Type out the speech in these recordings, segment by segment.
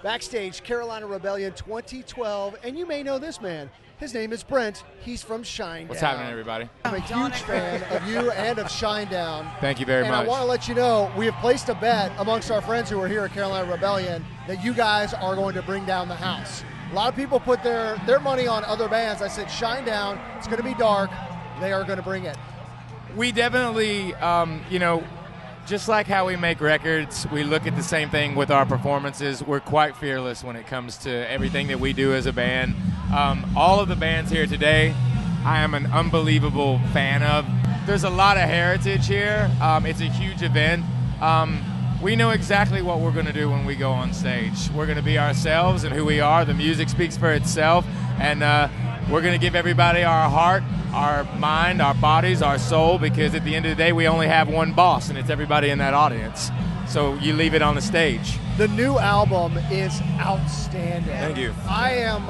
Backstage, Carolina Rebellion 2012, and you may know this man. His name is Brent. He's from Shinedown. What's happening, everybody? I'm a huge fan of you and of Shinedown. Thank you very much. And I want to let you know, we have placed a bet amongst our friends who are here at Carolina Rebellion that you guys are going to bring down the house. A lot of people put their money on other bands. I said Shinedown, it's going to be dark. They are going to bring it. We definitely, just like how we make records, we look at the same thing with our performances. We're quite fearless when it comes to everything that we do as a band. All of the bands here today, I am an unbelievable fan of. There's a lot of heritage here. It's a huge event. We know exactly what we're going to do when we go on stage. We're going to be ourselves and who we are. The music speaks for itself, and we're going to give everybody our heart, our mind, our bodies, our soul, because at the end of the day, we only have one boss, and it's everybody in that audience. So you leave it on the stage. The new album is outstanding. Thank you. I am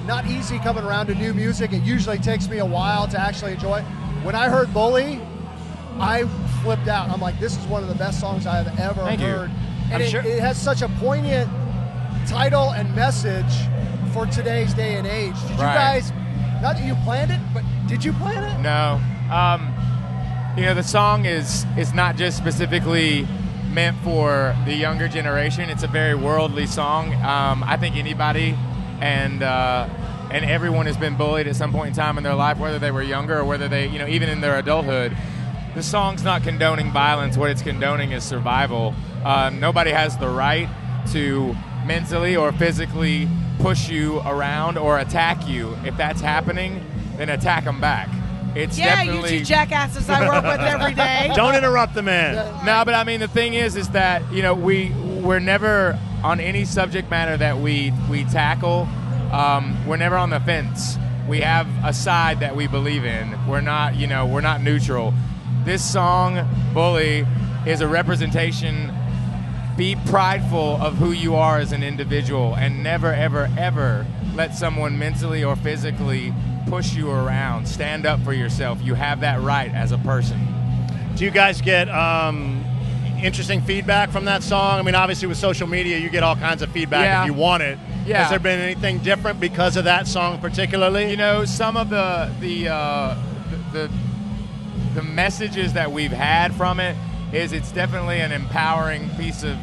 not easy coming around to new music. It usually takes me a while to actually enjoy it. When I heard Bully, I flipped out. I'm like, this is one of the best songs I have ever heard. And it has such a poignant title and message for today's day and age. Did you guys, not that you planned it, but did you plan it? No. The song is not just specifically meant for the younger generation. It's a very worldly song. I think anybody and everyone has been bullied at some point in time in their life, whether they were younger or whether they, even in their adulthood. The song's not condoning violence. What it's condoning is survival. Nobody has the right to mentally or physically push you around or attack you. If that's happening, then attack them back. It's definitely... you two jackasses I work with every day. Don't interrupt the man. No, but I mean, the thing is that, we're never on any subject matter that we tackle, we're never on the fence. We have a side that we believe in. We're not neutral. This song, Bully, is a representation. Be prideful of who you are as an individual and never, ever, ever let someone mentally or physically push you around. Stand up for yourself. You have that right as a person. Do you guys get interesting feedback from that song? I mean, obviously with social media, you get all kinds of feedback if you want it. Yeah. Has there been anything different because of that song particularly? Some of the messages that we've had from it is it's definitely an empowering piece of,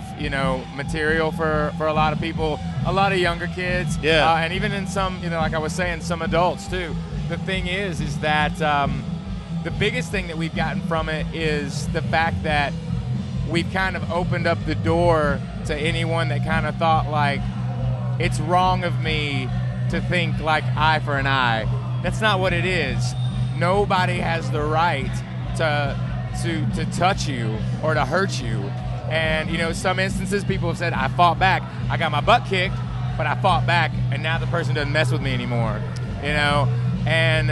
material for a lot of people, a lot of younger kids, and even in some, like I was saying, some adults too. The thing is that the biggest thing that we've gotten from it is the fact that we've kind of opened up the door to anyone that kind of thought like, it's wrong of me to think like eye for an eye. That's not what it is. Nobody has the right to touch you or to hurt you. And, some instances people have said, I fought back. I got my butt kicked, but I fought back, and now the person doesn't mess with me anymore, And,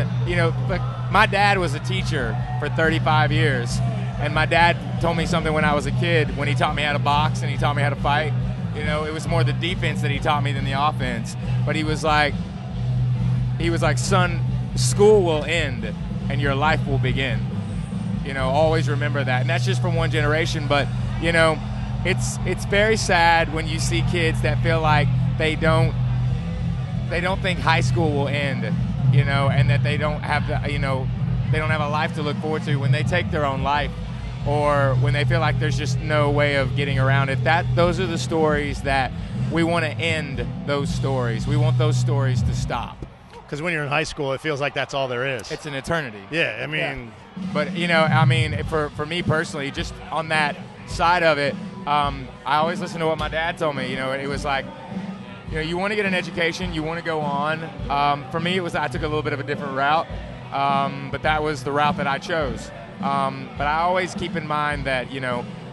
like my dad was a teacher for 35 years, and my dad told me something when I was a kid when he taught me how to box and he taught me how to fight. It was more the defense that he taught me than the offense. But he was like, son, school will end and your life will begin. Always remember that. And that's just from one generation. But, it's very sad when you see kids that feel like they don't think high school will end, and that they don't have they don't have a life to look forward to when they take their own life, or when they feel like there's just no way of getting around it. Those are the stories that we want to end. Those stories. We want those stories to stop. Because when you're in high school, it feels like that's all there is. It's an eternity. Yeah, I mean... Yeah. But, for me personally, just on that side of it, I always listen to what my dad told me. It was like, you want to get an education, you want to go on. For me, I took a little bit of a different route, but that was the route that I chose. But I always keep in mind that,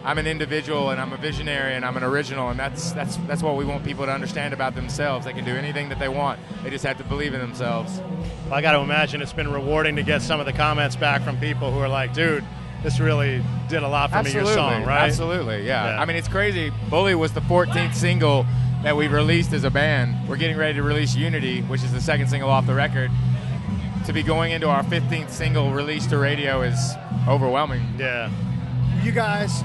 I'm an individual and I'm a visionary and I'm an original, and that's what we want people to understand about themselves. They can do anything that they want. They just have to believe in themselves. Well, I got to imagine it's been rewarding to get some of the comments back from people who are like, dude, this really did a lot for me, your song, right? Absolutely, yeah. I mean, it's crazy. Bully was the 14th single that we've released as a band. We're getting ready to release Unity, which is the second single off the record. To be going into our 15th single released to radio is overwhelming. Yeah. You guys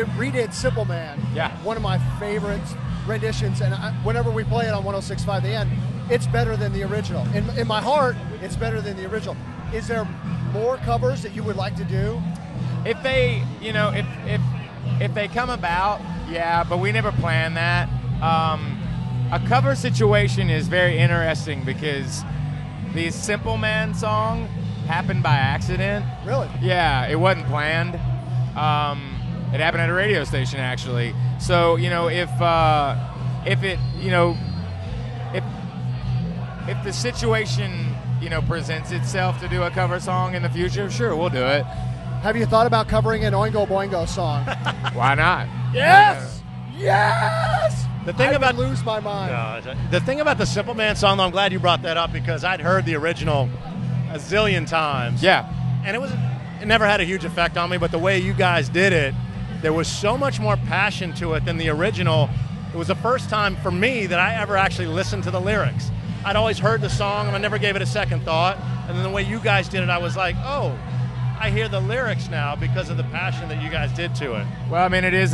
redid Simple Man. Yeah. One of my favorite renditions, and whenever we play it on 106.5 The End, it's better than the original. In my heart, it's better than the original. Is there more covers that you would like to do? If they, if they come about, yeah, but we never plan that. A cover situation is very interesting because the Simple Man song happened by accident. Really? Yeah, it wasn't planned. It happened at a radio station, actually. So, if the situation, presents itself to do a cover song in the future, sure, we'll do it. Have you thought about covering an Oingo Boingo song? Why not? Yes! Yes! The thing I would lose my mind. No, the thing about the Simple Man song, though, I'm glad you brought that up because I'd heard the original a zillion times. Yeah. And it never had a huge effect on me, but the way you guys did it, there was so much more passion to it than the original. It was the first time for me that I ever actually listened to the lyrics. I'd always heard the song and I never gave it a second thought. And then the way you guys did it, I was like, oh, I hear the lyrics now because of the passion that you guys did to it. Well, I mean, it is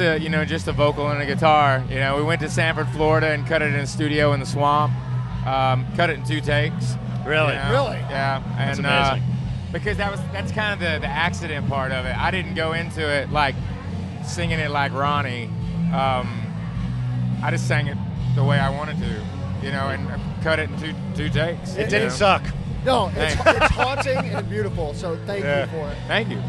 just a vocal and a guitar. We went to Sanford, Florida, and cut it in a studio in the swamp. Cut it in 2 takes. Really? Really? Yeah. That's amazing. Because that's kind of the accident part of it. I didn't go into it like singing it like Ronnie. I just sang it the way I wanted to, and cut it in two takes. It didn't suck. No, it's haunting and beautiful, so thank you for it. Thank you.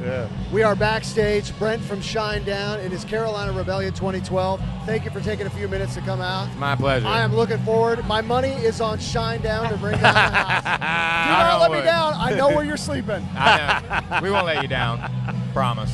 Yeah. We are backstage. Brent from Shinedown. It is Carolina Rebellion 2012. Thank you for taking a few minutes to come out. My pleasure. I am looking forward. My money is on Shinedown to bring down the house. Do not let me down. I know where you're sleeping. I know. We won't let you down. Promise.